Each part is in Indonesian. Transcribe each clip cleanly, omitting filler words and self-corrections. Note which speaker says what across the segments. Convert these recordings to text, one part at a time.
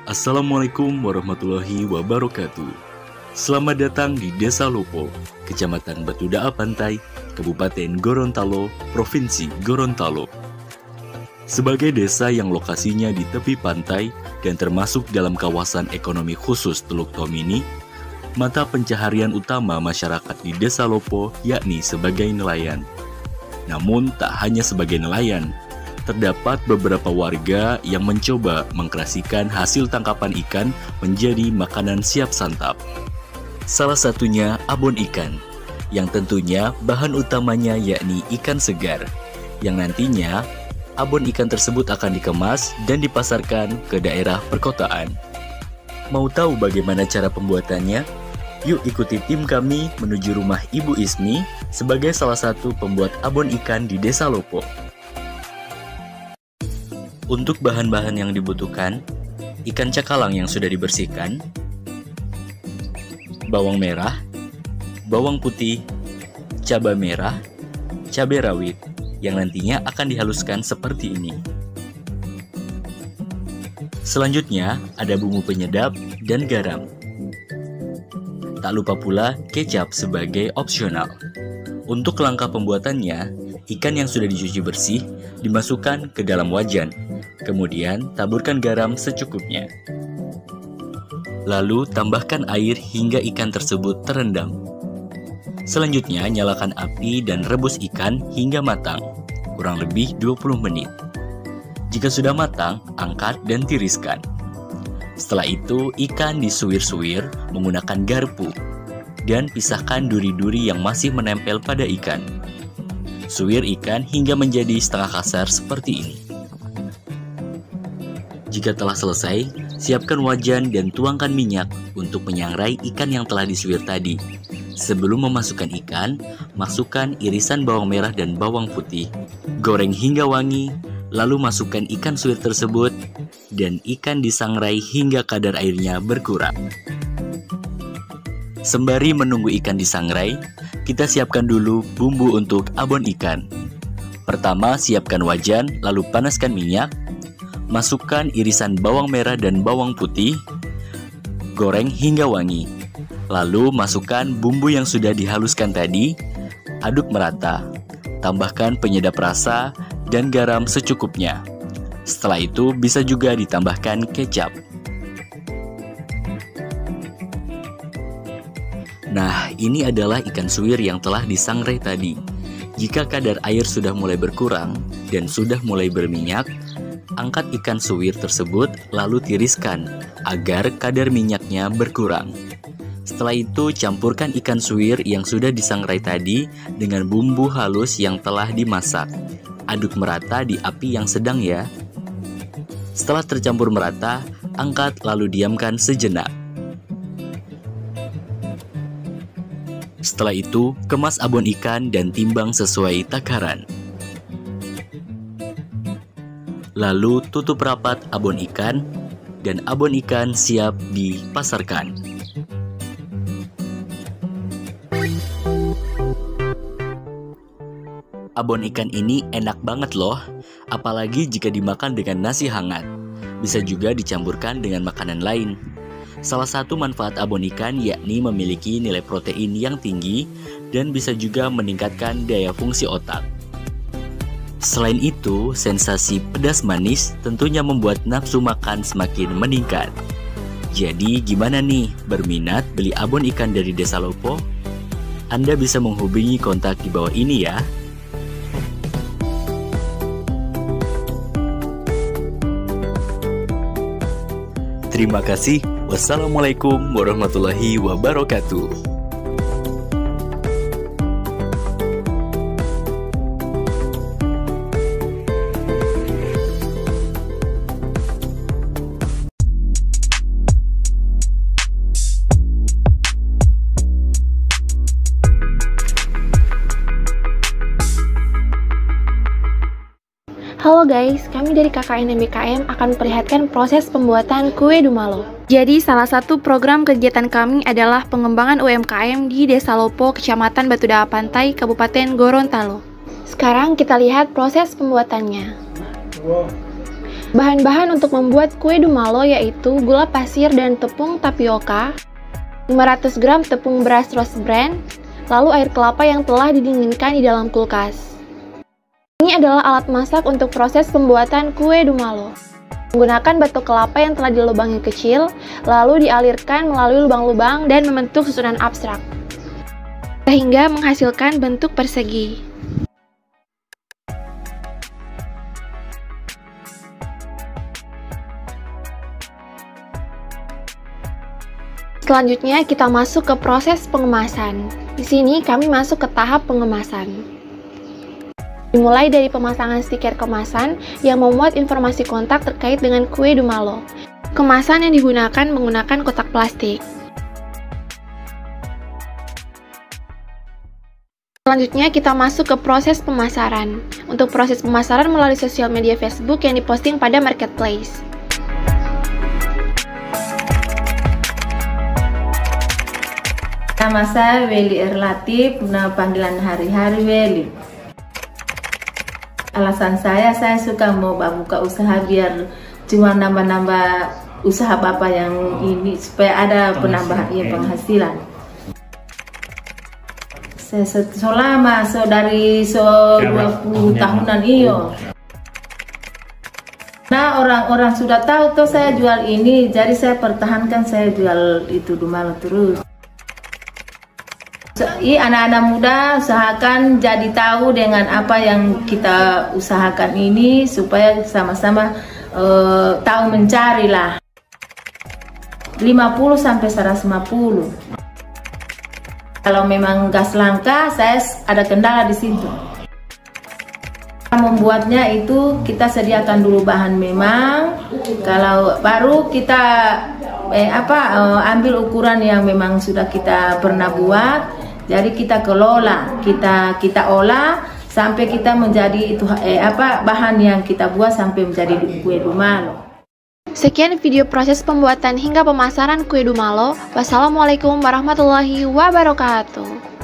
Speaker 1: Assalamualaikum warahmatullahi wabarakatuh. Selamat datang di Desa Lopo, Kecamatan Batu Daa Pantai, Kabupaten Gorontalo, Provinsi Gorontalo. Sebagai desa yang lokasinya di tepi pantai dan termasuk dalam kawasan ekonomi khusus Teluk Tomini, mata pencaharian utama masyarakat di Desa Lopo yakni sebagai nelayan. Namun tak hanya sebagai nelayan, terdapat beberapa warga yang mencoba mengkreasikan hasil tangkapan ikan menjadi makanan siap santap. Salah satunya abon ikan, yang tentunya bahan utamanya yakni ikan segar, yang nantinya abon ikan tersebut akan dikemas dan dipasarkan ke daerah perkotaan. Mau tahu bagaimana cara pembuatannya? Yuk ikuti tim kami menuju rumah Ibu Ismi sebagai salah satu pembuat abon ikan di Desa Lopo. Untuk bahan-bahan yang dibutuhkan, ikan cakalang yang sudah dibersihkan, bawang merah, bawang putih, cabai merah, cabai rawit, yang nantinya akan dihaluskan seperti ini. Selanjutnya, ada bumbu penyedap dan garam. Tak lupa pula kecap sebagai opsional. Untuk langkah pembuatannya, ikan yang sudah dicuci bersih dimasukkan ke dalam wajan. Kemudian, taburkan garam secukupnya. Lalu, tambahkan air hingga ikan tersebut terendam. Selanjutnya, nyalakan api dan rebus ikan hingga matang, kurang lebih 20 menit. Jika sudah matang, angkat dan tiriskan. Setelah itu, ikan disuir-suir menggunakan garpu dan pisahkan duri-duri yang masih menempel pada ikan. Suir ikan hingga menjadi setengah kasar seperti ini. Jika telah selesai, siapkan wajan dan tuangkan minyak untuk menyangrai ikan yang telah disuir tadi. Sebelum memasukkan ikan, masukkan irisan bawang merah dan bawang putih. Goreng hingga wangi, lalu masukkan ikan suir tersebut dan ikan disangrai hingga kadar airnya berkurang. Sembari menunggu ikan disangrai, kita siapkan dulu bumbu untuk abon ikan. Pertama, siapkan wajan, lalu panaskan minyak. Masukkan irisan bawang merah dan bawang putih, goreng hingga wangi. Lalu masukkan bumbu yang sudah dihaluskan tadi, aduk merata. Tambahkan penyedap rasa dan garam secukupnya. Setelah itu bisa juga ditambahkan kecap. Nah, ini adalah ikan suwir yang telah disangrai tadi. Jika kadar air sudah mulai berkurang dan sudah mulai berminyak, angkat ikan suwir tersebut lalu tiriskan agar kadar minyaknya berkurang. Setelah itu campurkan ikan suwir yang sudah disangrai tadi dengan bumbu halus yang telah dimasak. Aduk merata di api yang sedang ya. Setelah tercampur merata, angkat lalu diamkan sejenak. Setelah itu, kemas abon ikan dan timbang sesuai takaran. Lalu tutup rapat abon ikan, dan abon ikan siap dipasarkan. Abon ikan ini enak banget loh, apalagi jika dimakan dengan nasi hangat. Bisa juga dicampurkan dengan makanan lain. Salah satu manfaat abon ikan yakni memiliki nilai protein yang tinggi dan bisa juga meningkatkan daya fungsi otak. Selain itu, sensasi pedas manis tentunya membuat nafsu makan semakin meningkat. Jadi gimana nih, berminat beli abon ikan dari Desa Lopo? Anda bisa menghubungi kontak di bawah ini ya. Terima kasih. Wassalamualaikum warahmatullahi wabarakatuh.
Speaker 2: Halo guys, kami dari KKN MBKM akan memperlihatkan proses pembuatan kue dumalo. Jadi salah satu program kegiatan kami adalah pengembangan UMKM di Desa Lopo, Kecamatan Batu Daa Pantai, Kabupaten Gorontalo. Sekarang kita lihat proses pembuatannya. Bahan-bahan untuk membuat kue dumalo yaitu gula pasir dan tepung tapioka, 500 gram tepung beras Rose Bran, lalu air kelapa yang telah didinginkan di dalam kulkas. Ini adalah alat masak untuk proses pembuatan kue dumalo. Menggunakan batok kelapa yang telah dilubangi kecil, lalu dialirkan melalui lubang-lubang dan membentuk susunan abstrak, sehingga menghasilkan bentuk persegi. Selanjutnya kita masuk ke proses pengemasan. Di sini kami masuk ke tahap pengemasan. Dimulai dari pemasangan stiker kemasan yang memuat informasi kontak terkait dengan kue dumalo. Kemasan yang digunakan menggunakan kotak plastik. Selanjutnya kita masuk ke proses pemasaran. Untuk proses pemasaran melalui sosial media Facebook yang diposting pada marketplace.
Speaker 3: Nama saya Weli Erlatif, nama panggilan hari-hari Weli. Alasan saya suka mau buka usaha biar cuma nambah-nambah usaha bapak yang ini supaya ada penambahan penghasilan. Saya selama dari 20 tahunan iyo. Nah orang-orang sudah tahu tuh saya jual ini, jadi saya pertahankan saya jual itu dumalo terus. Anak-anak muda usahakan jadi tahu dengan apa yang kita usahakan ini supaya sama-sama tahu mencari lah. 50 sampai 150. Kalau memang gas langka, saya ada kendala di situ. Membuatnya itu kita sediakan dulu bahan memang. Kalau baru kita ambil ukuran yang memang sudah kita pernah buat. Jadi kita kelola, kita olah sampai kita menjadi itu bahan yang kita buat sampai menjadi kue dumalo.
Speaker 2: Sekian video proses pembuatan hingga pemasaran kue dumalo. Wassalamualaikum warahmatullahi wabarakatuh.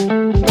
Speaker 2: Thank you.